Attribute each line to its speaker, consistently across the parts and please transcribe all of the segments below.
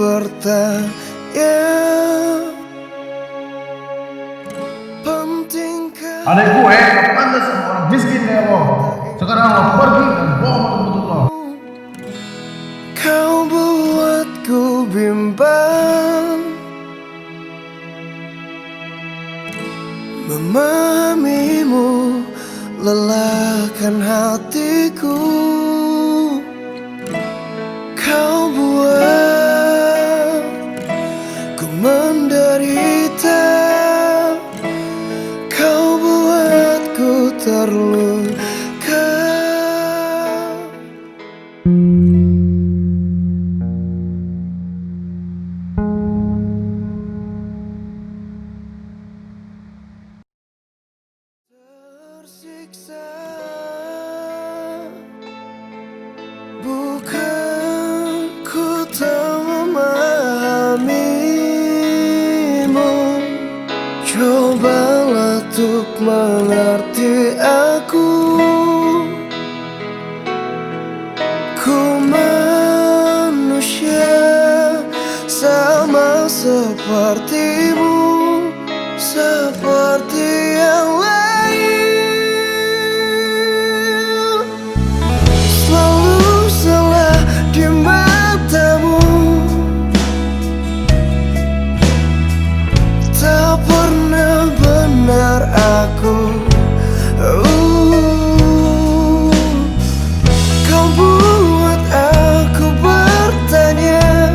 Speaker 1: bertanya, pentingkah
Speaker 2: Adek gue gak pantas sama orang miskin kayak lo. Sekarang lo pergi dan bawa motor lo.
Speaker 1: kau buatku bimbang, memahamimu lelahkan hatiku. Kau buat ku menderita, kau buatku terluka. Tersiksa, bukan ku tak memahamimu. Cobalah untuk mengerti aku. Ku manusia sama sepertimu, seperti yang lain. Selalu salah di matamu, tak pernah benar aku. Kau buat aku bertanya,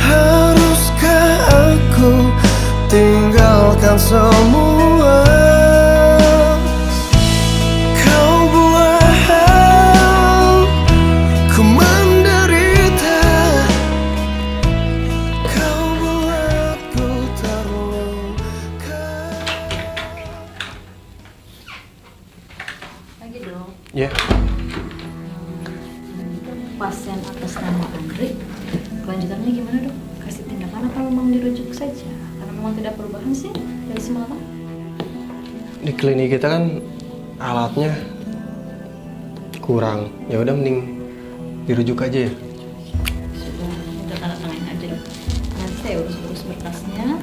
Speaker 1: haruskah aku tinggalkan semua? Kau buat ku menderita, kau buatku terluka.
Speaker 3: Lagi dong.
Speaker 4: Ya,
Speaker 3: Pasien atas nama Andri, kelanjutannya gimana dok? Kasih tindakan apa memang dirujuk saja? Karena memang tidak perubahan sih dari semalam.
Speaker 4: di klinik kita kan alatnya kurang. Ya udah mending dirujuk aja ya.
Speaker 3: Sudah, udah tanda tanganin aja dok. Nanti saya urus-urus berkasnya.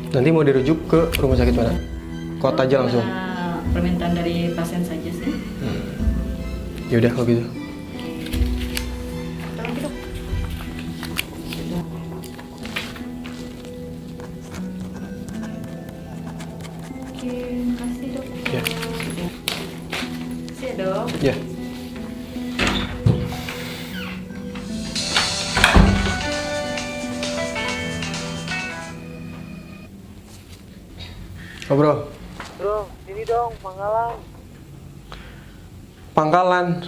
Speaker 4: Nanti mau dirujuk ke rumah sakit mana? Kota aja langsung.
Speaker 3: Karena permintaan dari pasien saja sih.
Speaker 4: Ya udah kalau gitu.
Speaker 3: Tolong dok. Sudah. Oke, makasih dok.
Speaker 4: Ya.
Speaker 3: Sudah. Makasih ya dok.
Speaker 4: Ya. Oh bro,
Speaker 5: Bro, sini dong, Pangkalan.
Speaker 4: Pangkalan.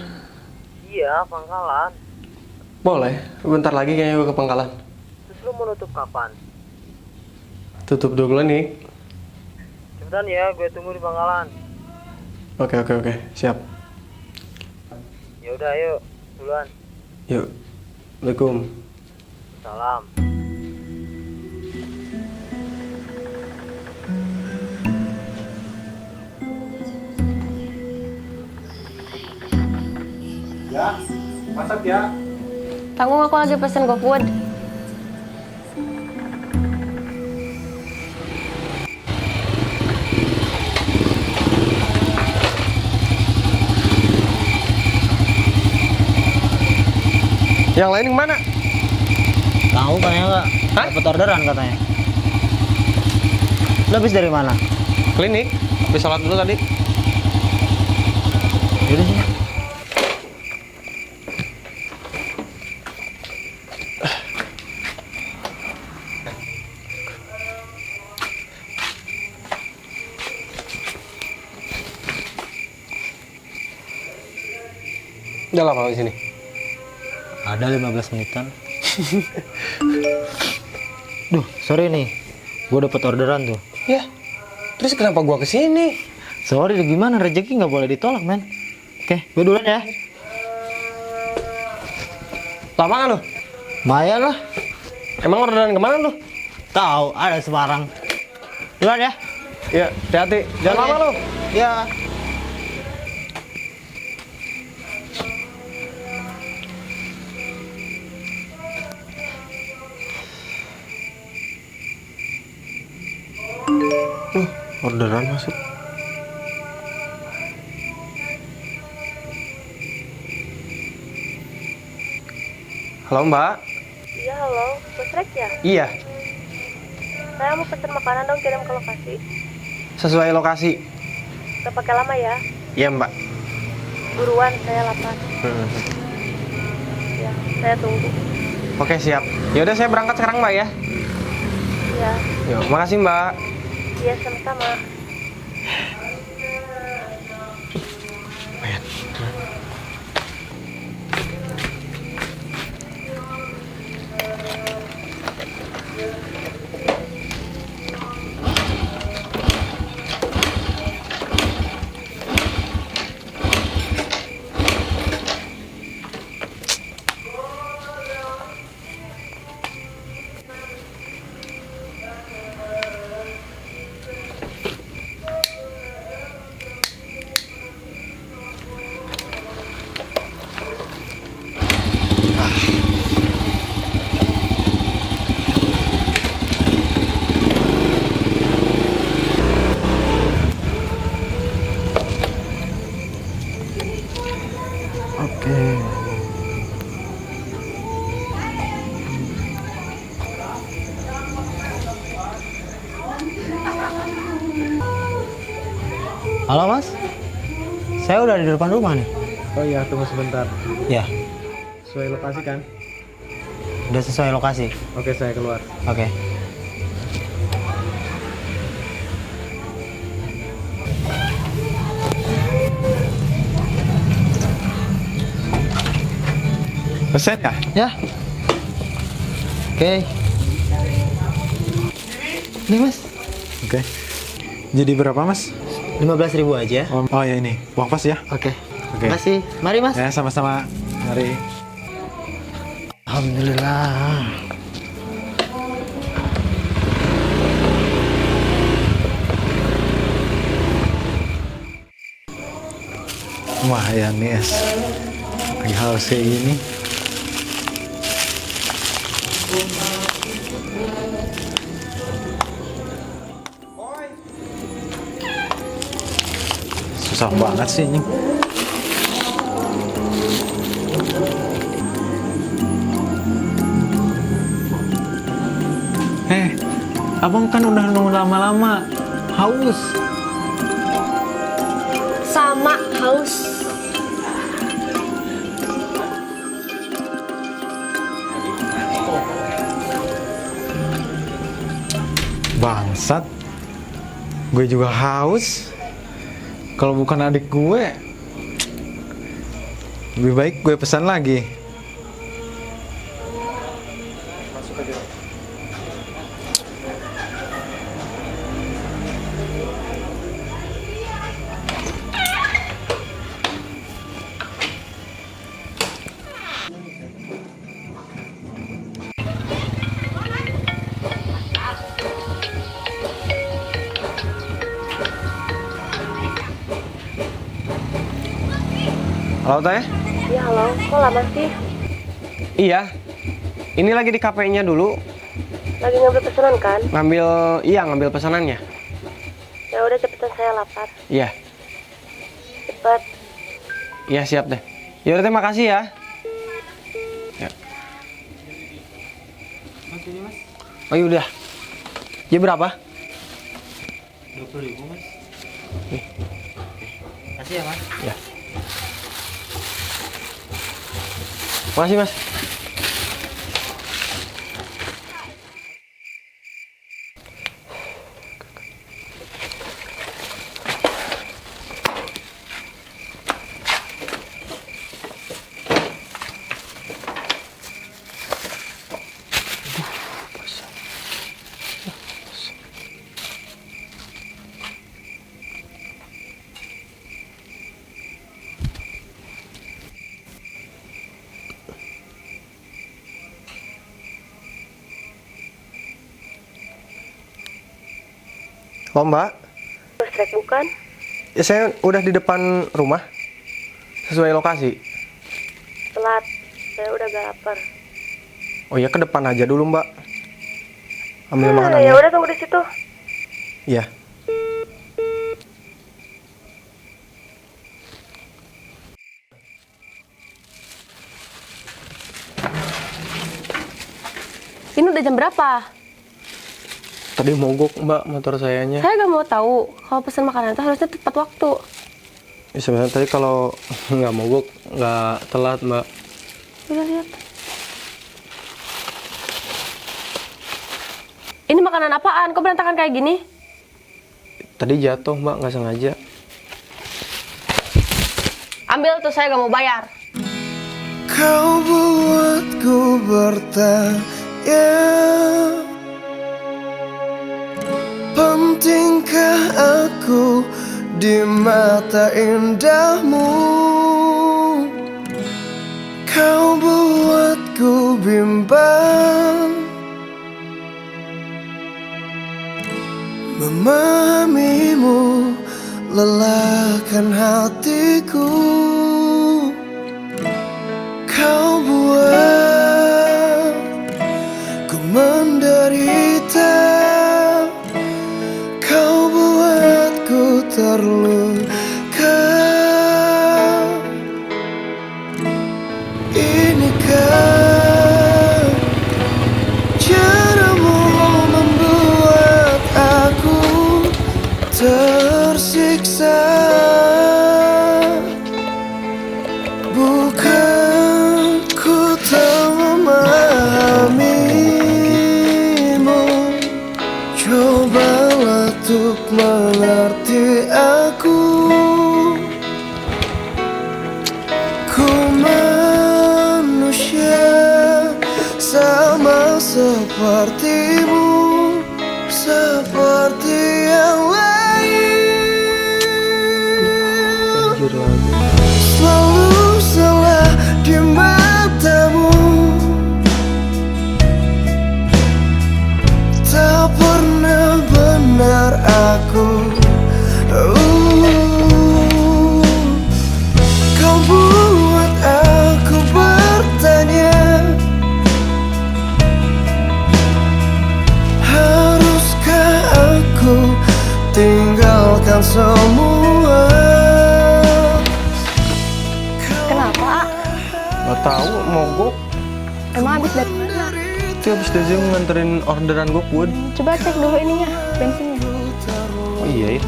Speaker 5: Iya, Pangkalan.
Speaker 4: Boleh, bentar lagi kayaknya gue ke Pangkalan.
Speaker 5: Terus lu mau nutup kapan?
Speaker 4: Tutup dulu nih.
Speaker 5: Cepetan ya, gue tunggu di Pangkalan.
Speaker 4: Oke, siap.
Speaker 5: Ya udah, ayo, duluan.
Speaker 4: Yuk. Assalamualaikum.
Speaker 5: Salam.
Speaker 2: Ya, masak ya.
Speaker 6: Tanggung, aku lagi pesen GoFood.
Speaker 4: Yang lain kemana?
Speaker 5: Tahu kayaknya nggak?
Speaker 4: Hah?
Speaker 5: Dapat orderan katanya. Lu habis dari mana?
Speaker 4: Klinik. Habis sholat dulu tadi.
Speaker 5: Yaudah sini.
Speaker 4: Udah lama di sini.
Speaker 5: Ada 15 menitan. Duh, sorry nih. Gue dapet orderan tuh.
Speaker 4: Ya. Terus kenapa gua kesini?
Speaker 5: Sorry, gimana? Rezeki nggak boleh ditolak, men. Oke, gue duluan ya.
Speaker 4: Lama kan lu?
Speaker 5: Maya lah.
Speaker 4: Emang orderan kemana lu?
Speaker 5: Tahu, ada Semarang. Duluan ya.
Speaker 4: Iya, hati-hati. Jangan lama lu.
Speaker 5: Ya.
Speaker 4: Orderan masuk. Halo Mbak.
Speaker 6: Iya, halo. Bos Rex ya?
Speaker 4: Iya,
Speaker 6: Saya mau pesen makanan dong, kirim ke lokasi.
Speaker 4: sesuai lokasi.
Speaker 6: Gak pakai lama ya.
Speaker 4: Iya Mbak.
Speaker 6: Buruan, saya lapar. Ya, saya tunggu.
Speaker 4: Oke siap. Yaudah saya berangkat sekarang Mbak ya.
Speaker 6: Iya,
Speaker 4: Yuk, makasih Mbak.
Speaker 6: iya sama-sama.
Speaker 5: Halo Mas, saya udah di depan rumah nih.
Speaker 2: Oh iya, tunggu sebentar.
Speaker 5: Ya,
Speaker 2: Sesuai lokasi kan?
Speaker 5: udah sesuai lokasi.
Speaker 2: Oke, saya keluar.
Speaker 5: Oke.
Speaker 2: Pesen ya?
Speaker 5: Ya. Oke. Nih Mas,
Speaker 2: Oke. Jadi berapa mas?
Speaker 5: 15.000 aja.
Speaker 2: Oh ya ini, uang pas ya?
Speaker 5: Oke.
Speaker 2: Oke.
Speaker 5: Makasih. Mari Mas.
Speaker 2: Ya sama-sama. Mari.
Speaker 5: Alhamdulillah.
Speaker 2: Wah ya nih es. Lagi haus kayak gini. Susah banget sih ini. Abang kan udah nunggu lama-lama. Haus.
Speaker 6: Sama, haus.
Speaker 2: Bangsat. Gue juga haus. Kalau bukan adik gue, lebih baik gue pesan lagi.
Speaker 4: Halo Teh?
Speaker 6: Iya, halo. Kok lama sih?
Speaker 4: Iya. Ini lagi di kafenya dulu.
Speaker 6: Lagi ngambil pesanan kan?
Speaker 4: Ngambil pesanannya.
Speaker 6: Ya udah, cepetan, saya lapar.
Speaker 4: Iya.
Speaker 6: Cepet.
Speaker 4: Iya siap deh. Ya udah terima kasih ya. Ya. Oh iya udah. Ya berapa?
Speaker 5: 20.000 Mas. Makasih ya Mas.
Speaker 4: Ya. Makasih Mas. Oh Mbak,
Speaker 6: Bos Rex bukan?
Speaker 4: ya saya udah di depan rumah. Sesuai lokasi.
Speaker 6: Telat. Saya udah gak lapar.
Speaker 4: Oh ya ke depan aja dulu Mbak. Ambil
Speaker 6: Ya
Speaker 4: makanannya.
Speaker 6: udah, tunggu di situ.
Speaker 4: Iya.
Speaker 6: udah jam berapa?
Speaker 4: Tadi mogok mbak motor sayanya.
Speaker 6: Saya gak mau tahu. Kalau pesan makanan itu harusnya tepat waktu.
Speaker 4: Ya, sebenarnya tadi kalau nggak mogok nggak telat mbak.
Speaker 6: Udah lihat. Ini makanan apaan? Kok berantakan kayak gini?
Speaker 4: Tadi jatuh mbak, nggak sengaja.
Speaker 6: Ambil tuh, saya gak mau bayar.
Speaker 1: Kau buatku bertanya, pentingkah aku di mata indahmu? Kau buatku bimbang, memahamimu lelahkan hatiku. Kau buat ku menderita, kau buatku terluka. Inikah caramu membuat aku tersiksa? Bukan ku tak memahamimu, cobalah untuk mengerti aku. Ku manusia sama sepertimu, seperti yang lain. Selalu salah di matamu, tak pernah benar aku. Kau buat aku bertanya, haruskah aku tinggalkan semua?
Speaker 6: Kenapa?
Speaker 4: Nggak tahu mogok.
Speaker 6: Emang habis dari mana?
Speaker 4: Itu habis dari nganterin orderan GoFood.
Speaker 6: Coba cek dulu ininya, bensinnya.
Speaker 4: Oh iya ya.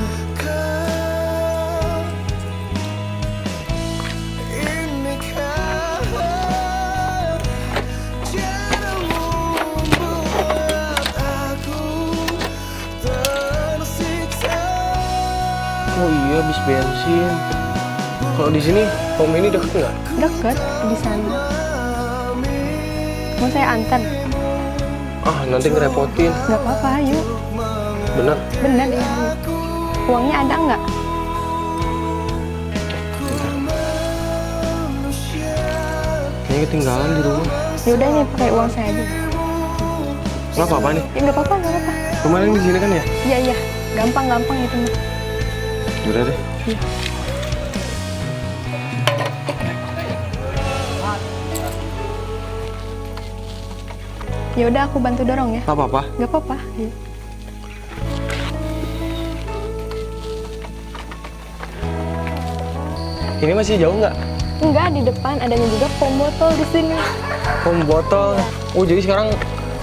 Speaker 4: Oh iya, habis bensin. Kalau di sini pom ini deket nggak?
Speaker 6: Deket di sana. Mau saya antar?
Speaker 4: Ah, nanti ngerepotin.
Speaker 6: Gak apa-apa, ayo.
Speaker 4: Bener.
Speaker 6: Bener ya. Uangnya ada nggak?
Speaker 4: Ini ketinggalan di rumah.
Speaker 6: Yaudah nih, pakai uang saya aja.
Speaker 4: Nggak apa-apa nih.
Speaker 6: Ya nggak apa-apa, nggak apa-apa.
Speaker 4: Kemarin di sini kan ya?
Speaker 6: Iya iya, gampang itu mah.
Speaker 4: Udah deh.
Speaker 6: Iya. Ya udah, aku bantu dorong ya.
Speaker 4: Nggak apa-apa.
Speaker 6: Nggak apa-apa. Iya.
Speaker 4: Ini masih jauh nggak?
Speaker 6: Enggak, di depan adanya juga pom botol di sini.
Speaker 4: Pom botol. Oh jadi sekarang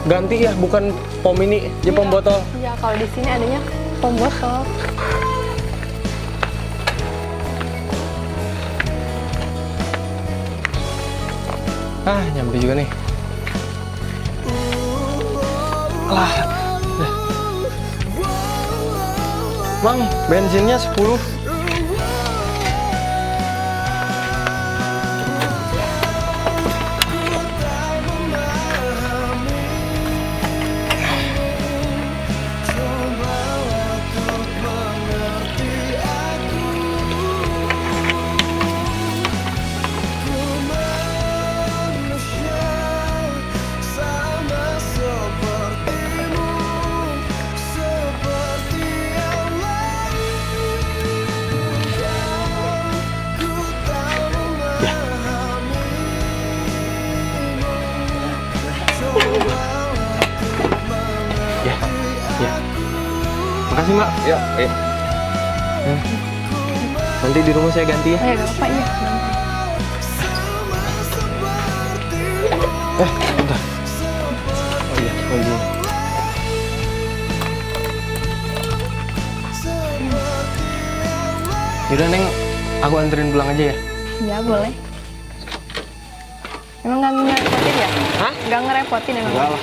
Speaker 4: ganti ya, bukan pom ini, jadi pom botol.
Speaker 6: Iya, kalau di sini adanya pom botol.
Speaker 4: Ah, nyampe juga nih. Alah. Dah. Bang, bensinnya 10. Ya, ya. Makasih mbak. Ya, nanti di rumah saya ganti ya.
Speaker 6: Nggak apa-apa, iya.
Speaker 4: Bentar. Oh iya. Oh iya. Yaudah Neng, aku anterin pulang aja ya.
Speaker 6: Ya boleh. Emang nggak ngerepotin ya?
Speaker 4: Hah?
Speaker 6: Nggak ngerepotin emang?
Speaker 4: Enggak lah.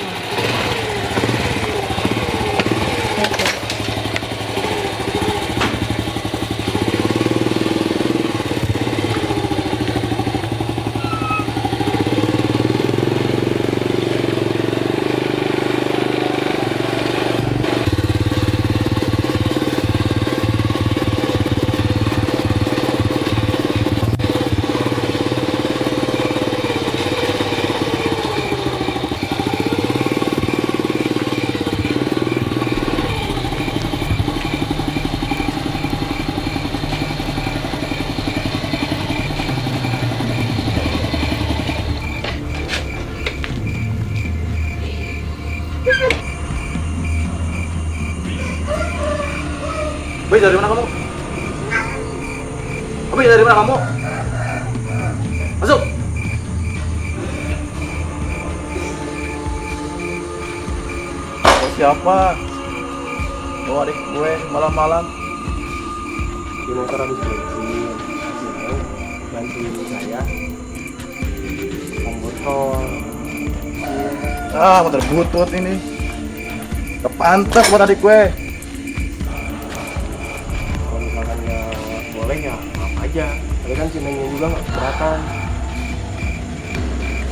Speaker 2: Woi, dari mana kamu? Woi, dari mana kamu? Masuk. Oh, siapa? Oh, adik gue malam-malam.
Speaker 4: Di motor habis bensin. Bantuin saya. Om botol.
Speaker 2: Ah, motor butut ini. Kepantes buat adik gue.
Speaker 4: Kalau misalkan nggak boleh ya maaf aja. Tapi kan si Nengnya juga nggak keberatan.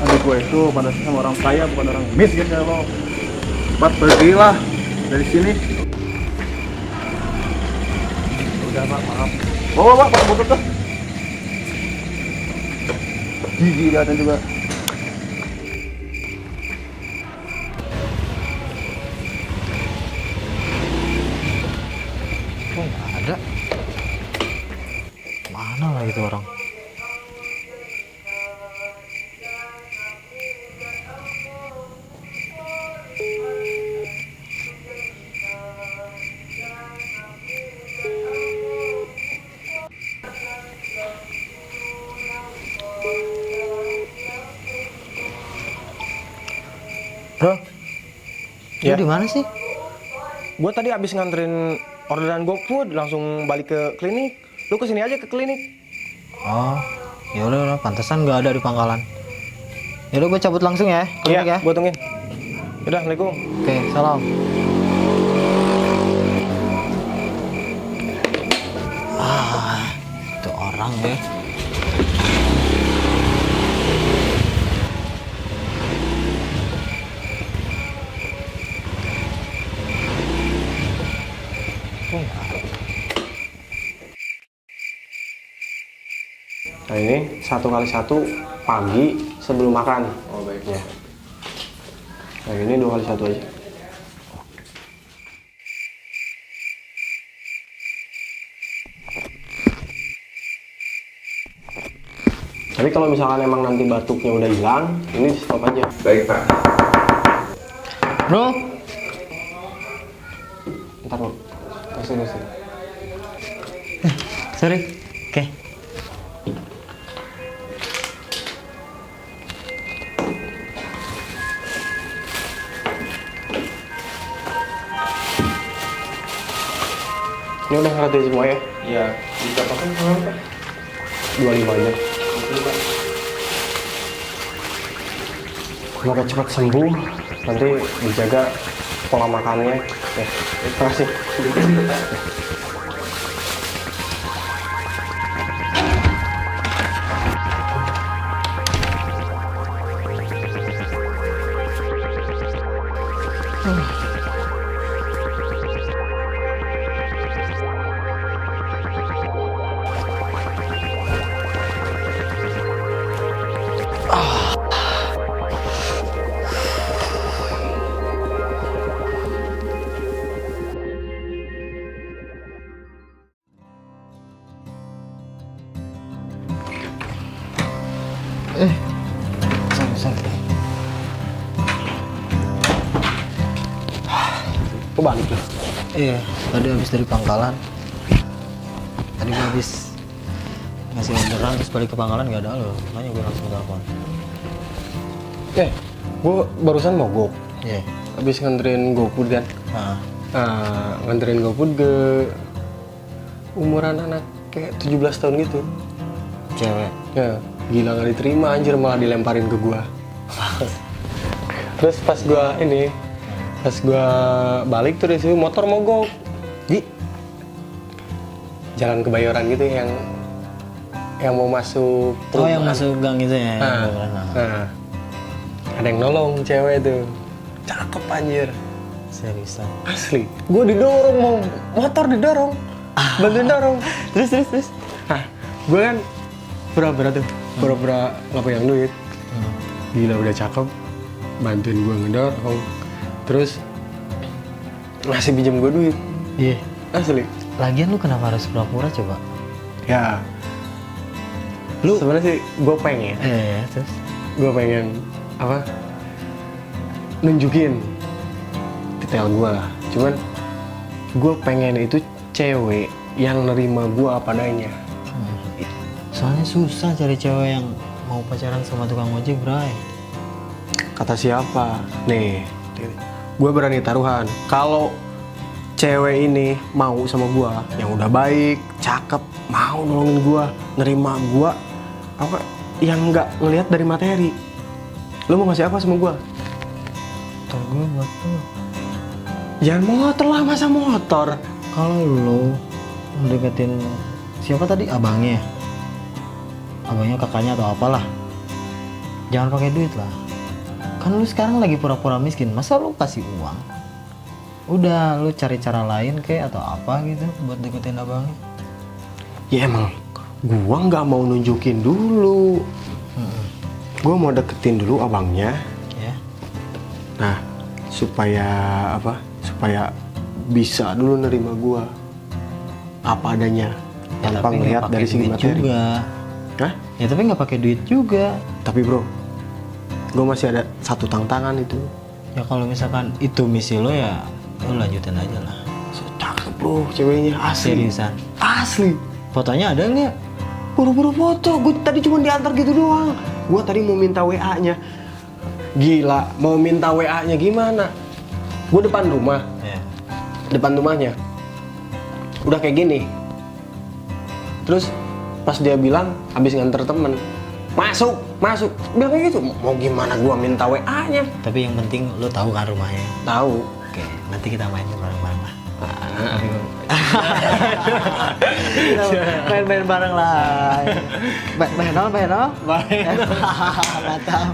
Speaker 2: Adik gue itu pantasnya sama orang kaya, bukan orang miskin kayak lo. Cepat pergilah dari sini.
Speaker 4: Udah Pak, maaf.
Speaker 2: Oh, Pak, Pak butut tuh. Gigi liatin juga.
Speaker 5: Oh, nggak ada. Mana lah itu orang?
Speaker 4: Bro,
Speaker 5: Lu di mana sih?
Speaker 4: gue tadi abis nganterin orderan GoFood langsung balik ke klinik. Lu kesini aja ke klinik.
Speaker 5: Oh, ya udah, pantesan nggak ada di pangkalan. Ya udah, gue cabut langsung ya, klinik ya.
Speaker 4: Gue tungguin. Udah, Assalamualaikum.
Speaker 5: Oke, salam. Itu orang deh.
Speaker 4: Nah ini 1x1 pagi sebelum makan. Oh baiknya. Nah ini 2x1 aja. Tapi kalau misalkan emang nanti batuknya udah hilang, ini di stop aja.
Speaker 2: Baik, Pak.
Speaker 5: Bro,
Speaker 4: Ntar lo. Kasih.
Speaker 5: sorry. Oke.
Speaker 4: Ini udah ngerti semua ya?
Speaker 2: Iya, bisa pakai berapa?
Speaker 4: 25 aja. Semoga cepat sembuh. Nanti dijaga pola makannya. Ya, terima kasih.
Speaker 5: Sorry.
Speaker 4: Kok balik ya?
Speaker 5: Iya, tadi habis dari pangkalan. Tadi gue habis ngasih orderan, terus balik ke pangkalan nggak ada lo. Makanya gue langsung telepon.
Speaker 4: Gue barusan mogok.
Speaker 5: Iya.
Speaker 4: habis nganterin GoFood kan.
Speaker 5: Nah,
Speaker 4: Nganterin GoFood ke umuran anak kayak 17 tahun gitu.
Speaker 5: cewek.
Speaker 4: Ya, gila nggak diterima anjir, malah dilemparin ke gua. Terus pas gua balik tuh dari situ motor mogok di jalan Kebayoran gitu yang mau masuk
Speaker 5: Oh, yang
Speaker 4: perumahan.
Speaker 5: masuk gang itu ya.
Speaker 4: Nah, ada yang nolong cewek tuh, cakep anjir,
Speaker 5: Seriusan.
Speaker 4: asli. Gue didorong, mau motor didorong, bantuin dorong. Terus. Nah, gue kan pura-pura nggak pegang duit. Gila udah cakep, bantuin gue ngedorong. Terus ngasih pinjam gue duit,
Speaker 5: Iya.
Speaker 4: asli.
Speaker 5: Lagian lu kenapa harus pura-pura coba?
Speaker 4: Ya, lu sebenarnya sih gue pengen.
Speaker 5: Terus.
Speaker 4: Gue pengen apa, nunjukin detail gue lah, cuman gue pengen itu cewek yang nerima gue apa adanya.
Speaker 5: Soalnya susah cari cewek yang mau pacaran sama tukang ojek, Bray.
Speaker 4: Kata siapa nih, gue berani taruhan kalau cewek ini mau sama gue, yang udah baik, cakep, mau nolongin gue, nerima gue, apa yang nggak ngelihat dari materi. Lo mau ngasih apa sama gue?
Speaker 5: Motor gue buat lu.
Speaker 4: Jangan motor lah, masa motor?
Speaker 5: Kalau lu deketin siapa tadi, abangnya kakaknya atau apalah, jangan pakai duit lah. Kan lu sekarang lagi pura-pura miskin, masa lu kasih uang? Udah lu cari cara lain kayak atau apa gitu buat deketin abangnya.
Speaker 4: Ya emang gua nggak mau nunjukin dulu. Gua mau deketin dulu abangnya.
Speaker 5: Ya.
Speaker 4: Nah, supaya apa? Supaya bisa dulu nerima gua apa adanya,
Speaker 5: Ya,
Speaker 4: tanpa
Speaker 5: tapi
Speaker 4: ngelihat
Speaker 5: nggak
Speaker 4: dari
Speaker 5: pakai
Speaker 4: segi
Speaker 5: duit
Speaker 4: materi.
Speaker 5: juga.
Speaker 4: Hah?
Speaker 5: Ya tapi nggak pakai duit juga.
Speaker 4: Tapi bro, gua masih ada satu tantangan itu.
Speaker 5: Ya kalau misalkan itu misi lo ya lo lanjutin aja lah.
Speaker 4: So, cakep bro, ceweknya asli.
Speaker 5: Seriusan.
Speaker 4: Asli.
Speaker 5: Fotonya ada nggak?
Speaker 4: Buru-buru foto, gue tadi cuma diantar gitu doang. Gue tadi mau minta WA-nya. Gila, mau minta WA-nya gimana? Gue depan rumah,
Speaker 5: Ya.
Speaker 4: depan rumahnya. Udah kayak gini. Terus pas dia bilang habis nganter temen, masuk. Bilang kayak gitu. Mau gimana gue minta WA-nya?
Speaker 5: Tapi yang penting lo tahu kan rumahnya.
Speaker 4: Tahu.
Speaker 5: Oke, nanti kita main bareng-bareng lah. Main-main bareng lah. Main no. Mantap.